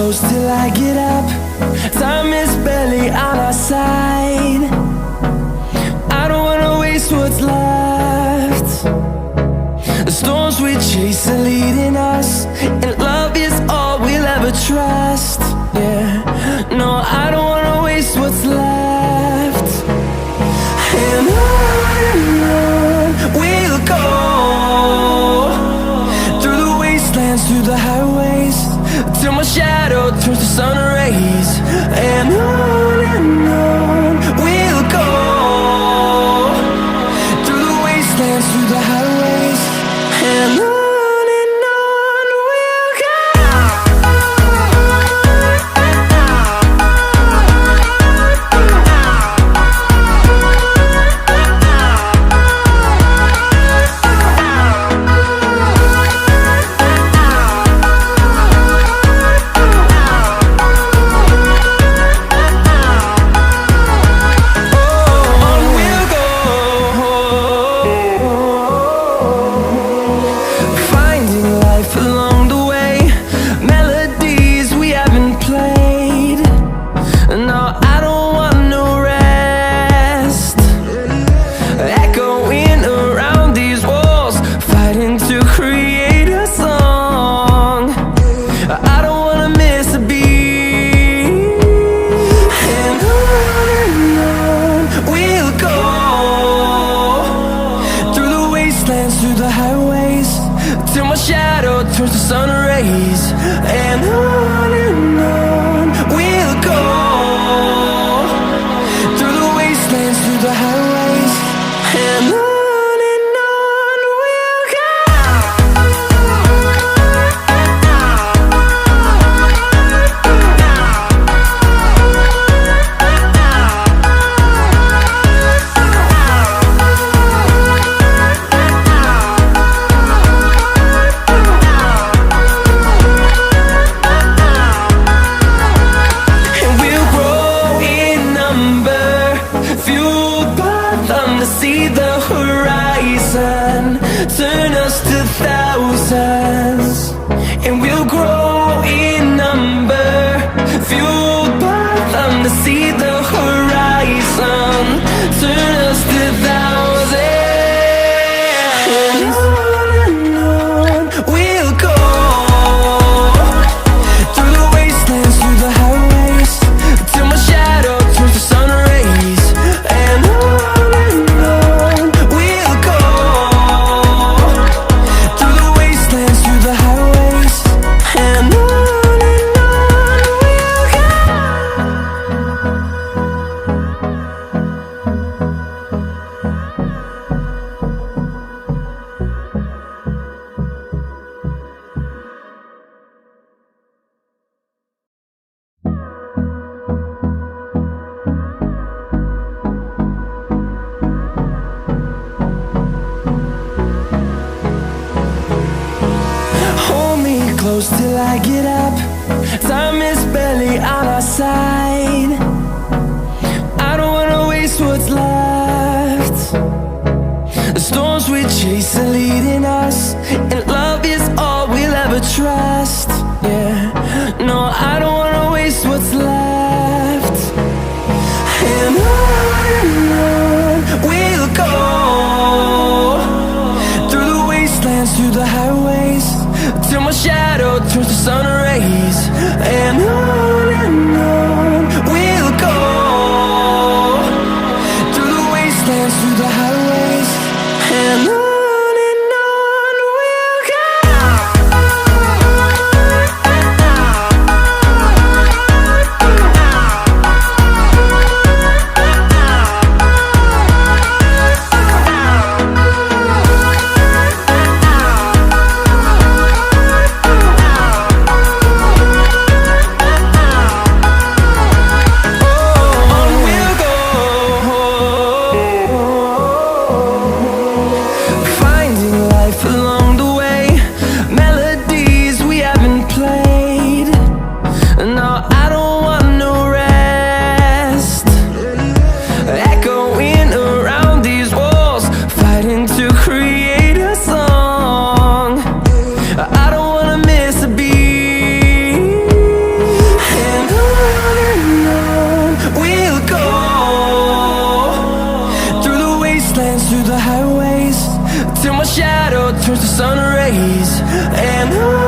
close till I get up. Time is barely on our side. I don't wanna waste what's left. The storms we chase are leading us, and love is all we'll ever trust. Yeah, no, I don't wanna waste what's left. And on we'll go, through the wastelands, through the highways, till my shadow turns to sun rays. And on we'll go, through the wastelands, through the highways, and on. Close till I get up. Time is barely on our side. I don't wanna waste what's left. The storms we chase are leading us, and love is all we'll ever trust. Yeah, no, I don't wanna waste what's left. And on we'll go, through the wastelands, through the highways, till my shadow turns to sun rays. And on we'll go, through the wastelands, through the highways, and on we'll go. shadow turns to sun rays, and